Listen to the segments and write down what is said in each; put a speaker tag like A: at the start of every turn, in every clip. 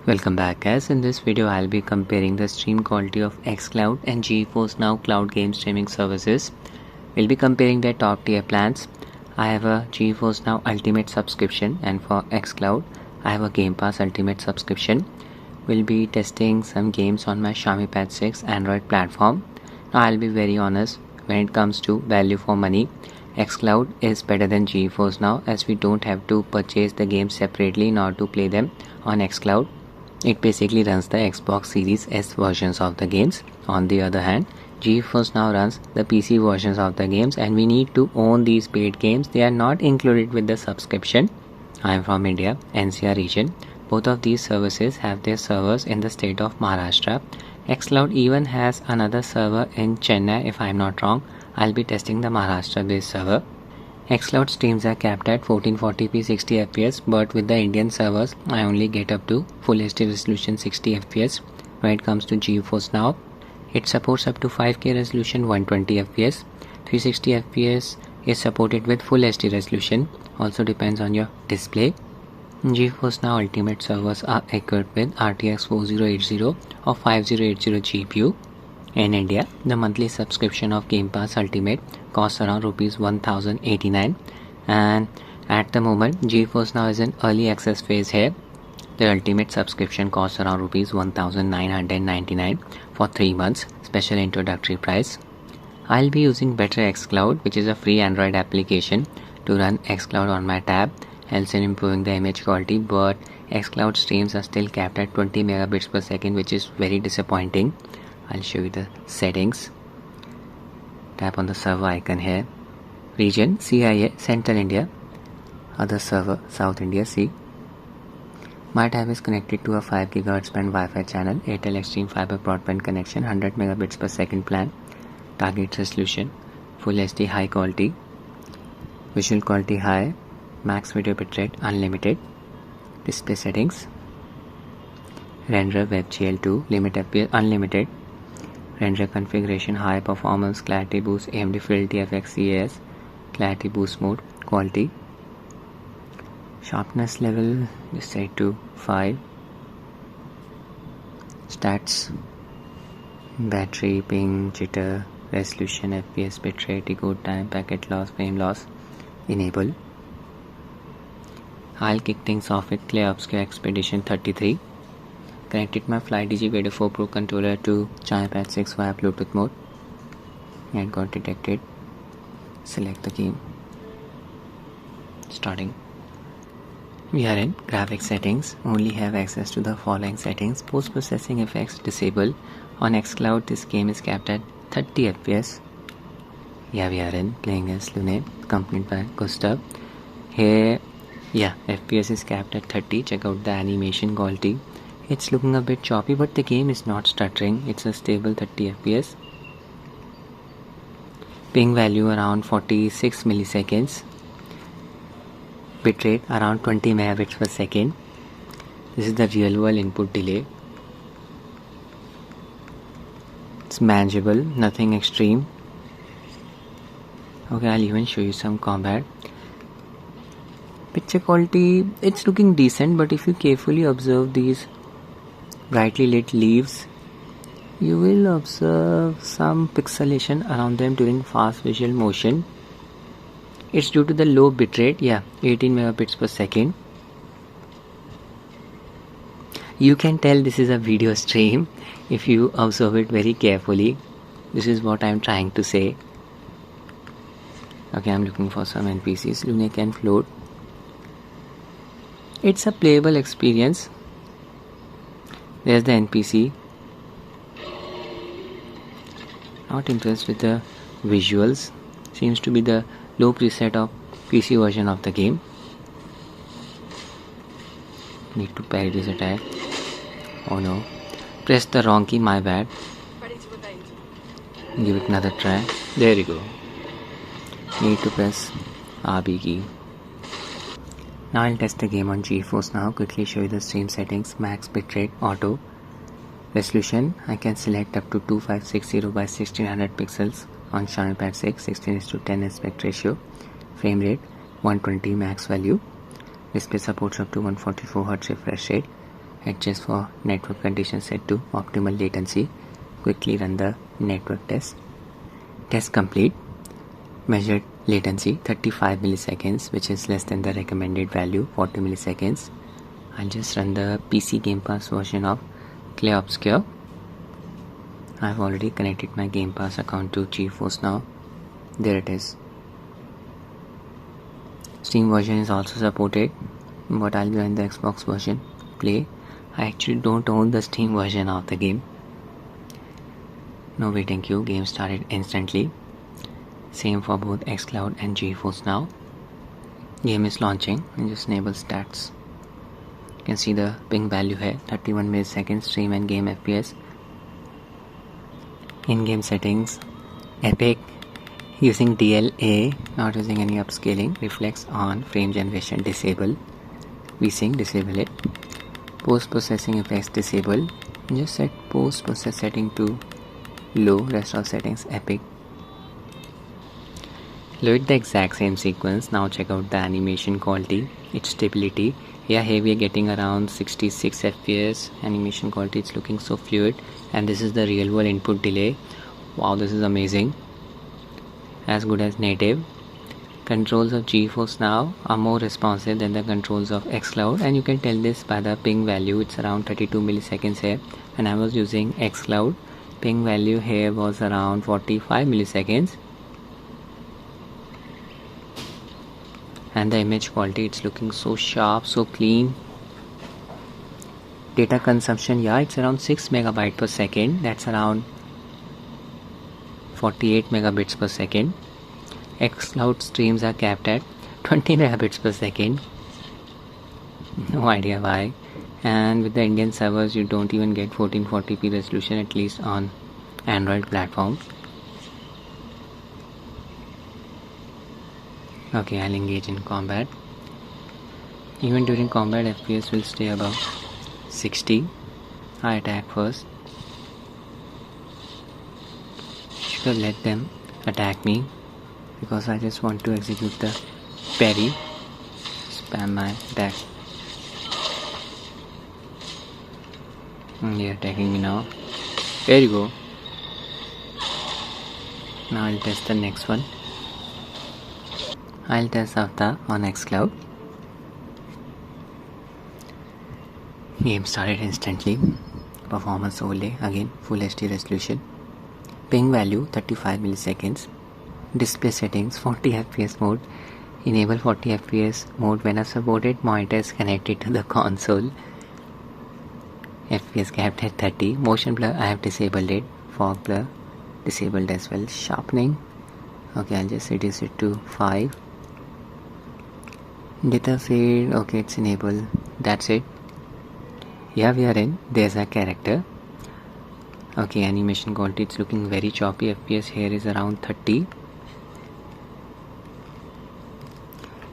A: Welcome back guys. In this video I'll be comparing the stream quality of xCloud and GeForce Now cloud game streaming services. We'll be comparing their top tier plans. I have a GeForce Now Ultimate subscription, and for xCloud I have a Gamepass Ultimate subscription. We'll be testing some games on my Xiaomi Pad 6 Android platform. Now I'll be very honest, when it comes to value for money, xCloud is better than GeForce Now, as we don't have to purchase the games separately in order to play them on xCloud. It basically runs the Xbox Series S versions of the games. On the other hand, GeForce Now runs the PC versions of the games, and we need to own these paid games. They are not included with the subscription. I am from India, NCR region. Both of these services have their servers in the state of Maharashtra. xCloud even has another server in Chennai, if I am not wrong. I'll be testing the Maharashtra based server. xCloud streams are capped at 1440p 60 fps, but with the Indian servers I only get up to full HD resolution 60 fps. When it comes to GeForce Now, it supports up to 5K resolution 120 fps. 360 fps is supported with full HD resolution, also depends on your display. GeForce Now Ultimate servers are equipped with RTX 4080 or 5080 GPU. In India, the monthly subscription of Gamepass Ultimate costs around Rs 1089, and at the moment GeForce Now is in early access phase here. The Ultimate subscription costs around Rs 1999 for 3 months, special introductory price. I'll be using Better xCloud, which is a free Android application, to run xCloud on my tab, helps in improving the image quality, but xCloud streams are still capped at 20 megabits per second, which is very disappointing. I'll show you the settings. Tap on the server icon here. Region CIA Central India. Other server South India C. My tab is connected to a 5 GHz band Wi-Fi channel, Airtel Xstream Fiber broadband connection, 100 megabits per second plan. Target resolution Full HD high quality. Visual quality high. Max video bitrate unlimited. Display settings. Render WebGL2 limit FPS unlimited. Render configuration high performance, clarity boost, AMD Fidelity FX CAS, clarity boost mode, quality. Sharpness level is set to 5. Stats, battery, ping, jitter, resolution, FPS, bitrate, decode time, packet loss, frame loss, enable. I'll kick things off with Clair Obscur Expedition 33. Connected my FlyDigi Vader 4 Pro controller to Xiaomi Pad 6 via Bluetooth mode, and got detected. Select the game. Starting. We are in graphics settings. Only have access to the following settings. Post processing effects disable. On xCloud this game is capped at 30 fps. Yeah, we are in playing as Lune, accompanied by Gustav. Here, yeah, FPS is capped at 30. Check out the animation quality. It's looking a bit choppy, but the game is not stuttering. It's a stable 30 fps. Ping value around 46 milliseconds. Bitrate around 20 megabits per second. This is the real world input delay. It's manageable, nothing extreme. Okay, I'll even show you some combat. Picture quality, it's looking decent, but if you carefully observe these brightly lit leaves, you will observe some pixelation around them during fast visual motion. It's due to the low bitrate, yeah, 18 megabits per second. You can tell this is a video stream if you observe it very carefully. This is what I'm trying to say. Okay, I'm looking for some NPCs. Lune can float. It's a playable experience. There's the NPC. Not impressed with the visuals. Seems to be the low preset of PC version of the game. Need to parry this attack. Oh no. Press the wrong key, my bad. Give it another try. There you go. Need to press RB key. Now I'll test the game on GeForce Now. Quickly show you the stream settings. Max bitrate, auto. Resolution, I can select up to 2560 by 1600 pixels on Xiaomi Pad 6, 16:10 aspect ratio. Frame rate 120 max value. Display supports up to 144 Hz refresh rate. Adjust for network conditions set to optimal latency. Quickly run the network test. Test complete. Measured latency 35 milliseconds, which is less than the recommended value 40 milliseconds. I'll just run the PC Gamepass version of Clair Obscur. I've already connected my Gamepass account to GeForce Now. There it is. Steam version is also supported, but I'll be on the Xbox version. Play. I actually don't own the Steam version of the game. No waiting queue. Game started instantly. Same for both xCloud and GeForce Now. Game is launching and just enable stats. You can see the ping value here, 31 milliseconds stream and game FPS. In-game settings, Epic using DLAA, not using any upscaling, reflects on frame generation disable. VSync disable it. Post-processing effects disable. Just set post-process setting to low, rest of settings Epic. Load the exact same sequence. Now check out the animation quality, its stability. Yeah, here we are getting around 66 FPS. Animation quality, it's looking so fluid. And this is the real world input delay. Wow, this is amazing. As good as native. Controls of GeForce Now are more responsive than the controls of xCloud, and you can tell this by the ping value. It's around 32 milliseconds here. When I was using xCloud, ping value here was around 45 milliseconds. And the image quality, it's looking so sharp, so clean. Data consumption, yeah, it's around 6 megabytes per second. That's around 48 megabits per second. xCloud streams are capped at 20 megabits per second. No idea why. And with the Indian servers, you don't even get 1440p resolution, at least on Android platform. Okay, I'll engage in combat. Even during combat, FPS will stay above 60. I attack first. Should have let them attack me, because I just want to execute the parry. Spam my attack. They're attacking me now. There you go. Now I'll test the next one. I'll test Avta on xCloud. Game started instantly. Performance overlay, again full HD resolution. Ping value 35 milliseconds. Display settings 40 FPS mode. Enable 40 FPS mode when a supported monitor is connected to the console. FPS capped at 30. Motion blur, I have disabled it. Fog blur disabled as well. Sharpening, okay, I'll just reduce it to 5. Data feed, okay, it's enabled. That's it. Yeah, we are in. There's a character. Okay, animation quality, it's looking very choppy. FPS here is around 30.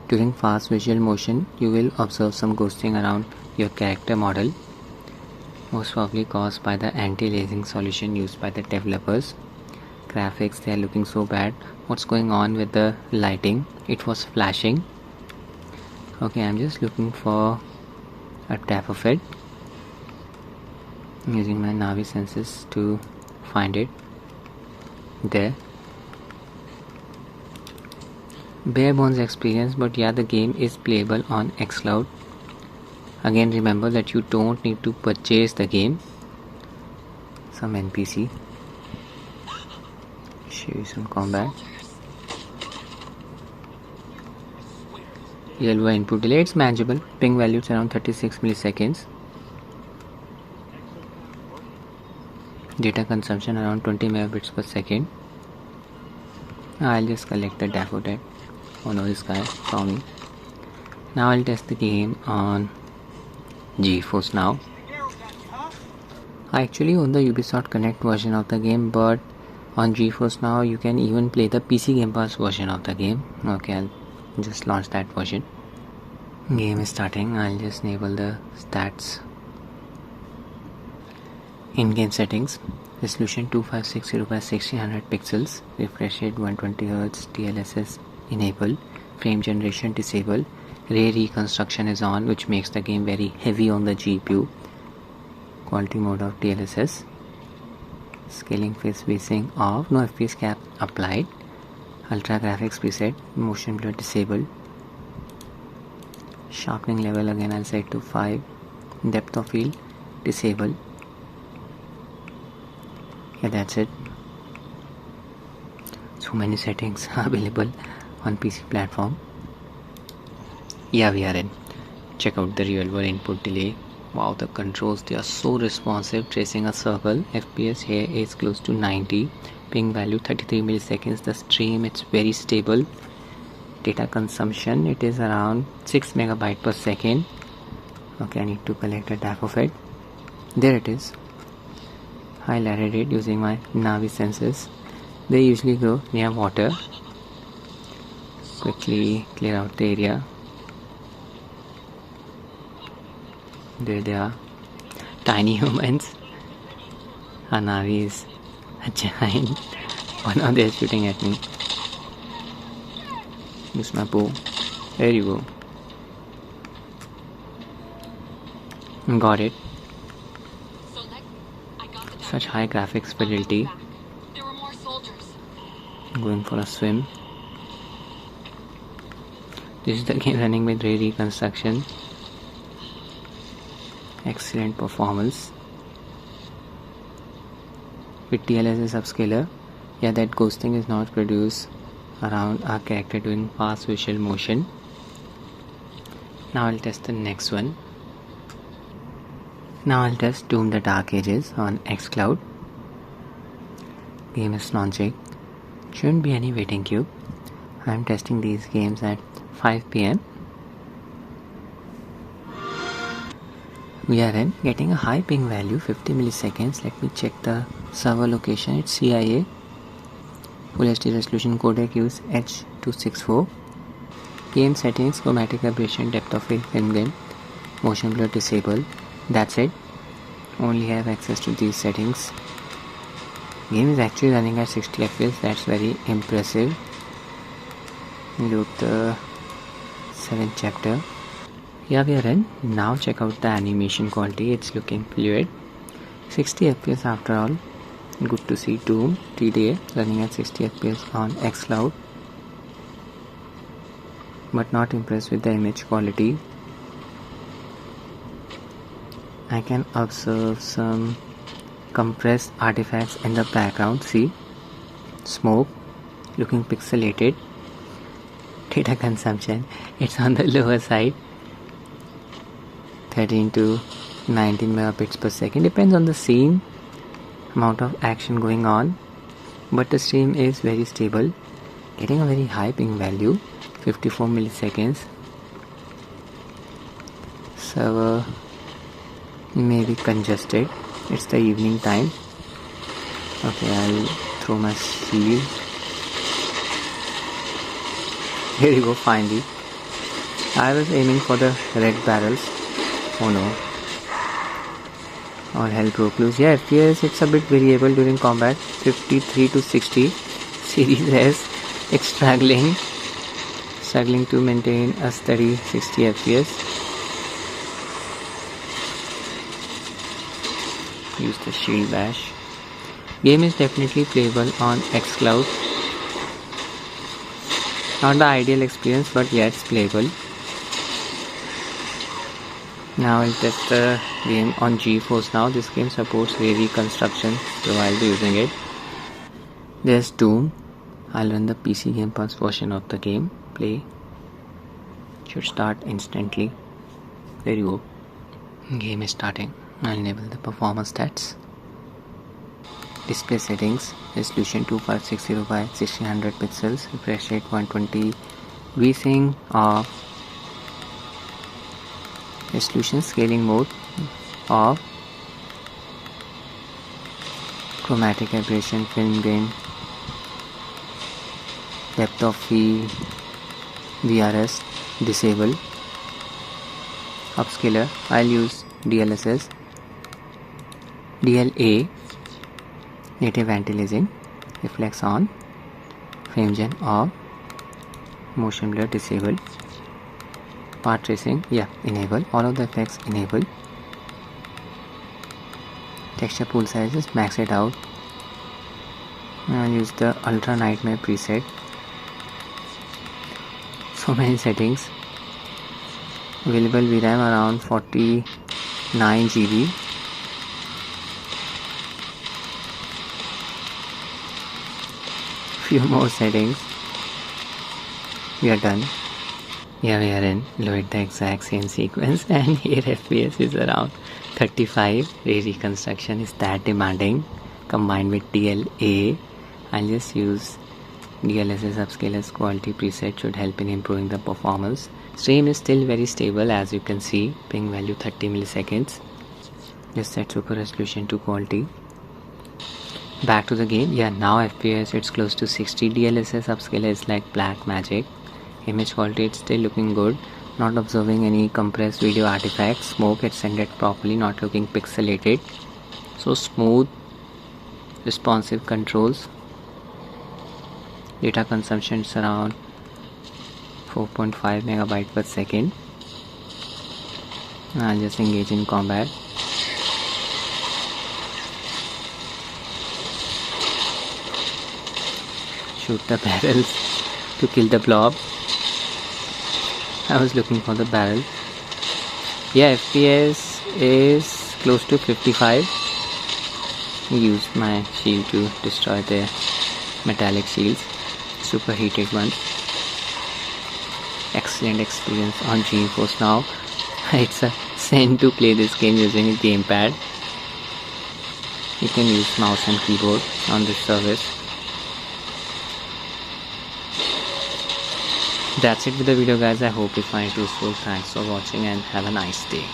A: During fast visual motion, you will observe some ghosting around your character model, most probably caused by the anti-aliasing solution used by the developers. Graphics, they are looking so bad. What's going on with the lighting? It was flashing. Okay, I'm just looking for a tap of it, using my Navi senses to find it. There. Bare bones experience, but yeah, the game is playable on xCloud. Again, remember that you don't need to purchase the game. Some NPC. Show you some combat. Yellow input delay, it's manageable. Ping value is around 36 milliseconds. Data consumption around 20 megabits per second. I'll just collect the daffodil. Oh no, this guy saw me. Now I'll test the game on GeForce Now. I actually own the Ubisoft Connect version of the game, but on GeForce Now you can even play the PC Gamepass version of the game. Okay, I'll just launch that version. Game is starting. I'll just enable the stats. In-game settings, resolution 2560 by 1600 pixels, refresh rate 120Hz, DLSS enable, frame generation disable, ray reconstruction is on, which makes the game very heavy on the GPU. quality mode of DLSS, scaling face spacing off, no FPS cap applied, ultra graphics preset, motion blur disabled, sharpening level again I'll set to 5, depth of field disabled. Yeah, that's it. So many settings available on PC platform. Yeah, we are in. Check out the real world input delay. Wow, the controls, they are so responsive. Tracing a circle, FPS here is close to 90, ping value 33 milliseconds. The stream, it's very stable. Data consumption, it is around 6 megabyte per second. Okay, I need to collect a tap of it. There it is. Highlighted it using my Navi sensors. They usually go near water. Quickly clear out the area. There they are. Tiny humans. Our Navi is a giant. Oh now they are shooting at me. Use my bow. There you go. Got it. Such high graphics fidelity. Going for a swim. This is the game running with ray reconstruction. Excellent performance. With DLSS upscaler, yeah, that ghosting is not produced around our character doing fast visual motion. Now I'll test the next one. Now I'll test Doom the Dark Ages on xCloud. Game is launching. Shouldn't be any waiting queue. I'm testing these games at 5 PM. We are in, getting a high ping value, 50 milliseconds. Let me check the server location. It's CIA. Full HD resolution codec use H.264. Game settings, chromatic aberration, depth of field, film gain, motion blur disabled. That's it. Only have access to these settings. Game is actually running at 60 FPS. That's very impressive. Load the 7th chapter. Yeah, we are in. Now check out the animation quality. It's looking fluid. 60 FPS after all. Good to see Doom TDA running at 60 FPS on xCloud. But not impressed with the image quality. I can observe some compressed artifacts in the background. See, smoke, looking pixelated. Data consumption, it's on the lower side, 13 to 19 megabits per second. Depends on the scene, amount of action going on, but the stream is very stable, getting a very high ping value, 54 milliseconds. Server may be congested. It's the evening time. Okay, I'll throw my shield. Here you go, finally. I was aiming for the red barrels. Oh no. All hell broke loose. Yeah, FPS, it's a bit variable during combat. 53 to 60. Series S, it's struggling to maintain a steady 60 FPS. Use the shield bash. Game is definitely playable on xCloud. Not the ideal experience, but yeah, it's playable. Now I'll test the game on GeForce Now. This game supports ray reconstruction, so I'll be using it. There's Doom. I'll run the PC Gamepass version of the game. Play. Should start instantly. There you go. Game is starting. I'll enable the performance stats. Display settings, resolution 2560 by 1600 pixels, refresh rate 120, VSync off, resolution scaling mode off, chromatic aberration, film gain, depth of field, VRS disable, upscaler, I'll use DLSS, DLAA, native anti-aliasing, reflex on, frame gen off, motion blur disabled, path tracing, yeah, enable, all of the effects enable, Texture pool size, just max it out. I'll use the Ultra Nightmare preset. So many settings. Available VRAM around 49 GB. Few more settings. We are done. Here we are in. Load the exact same sequence, and here FPS is around 35. Reconstruction is that demanding. Combined with DLAA, I'll just use DLSS upscaler's quality preset, should help in improving the performance. Stream is still very stable, as you can see. Ping value 30 milliseconds. Just set super resolution to quality. Back to the game. Yeah, now FPS it's close to 60. DLSS upscaler is like black magic. Image quality it's still looking good. Not observing any compressed video artifacts. Smoke it's rendered properly, not looking pixelated. So smooth, responsive controls. Data consumption is around 4.5 megabyte per second. I'll just engage in combat. Shoot the barrels to kill the blob. I was looking for the barrel. Yeah, FPS is close to 55. Used my shield to destroy the metallic shields, superheated ones. Excellent experience on GeForce Now. It's a sin to play this game using a gamepad. You can use mouse and keyboard on this service. That's it with the video, guys. I hope you find it useful. Thanks for watching and have a nice day.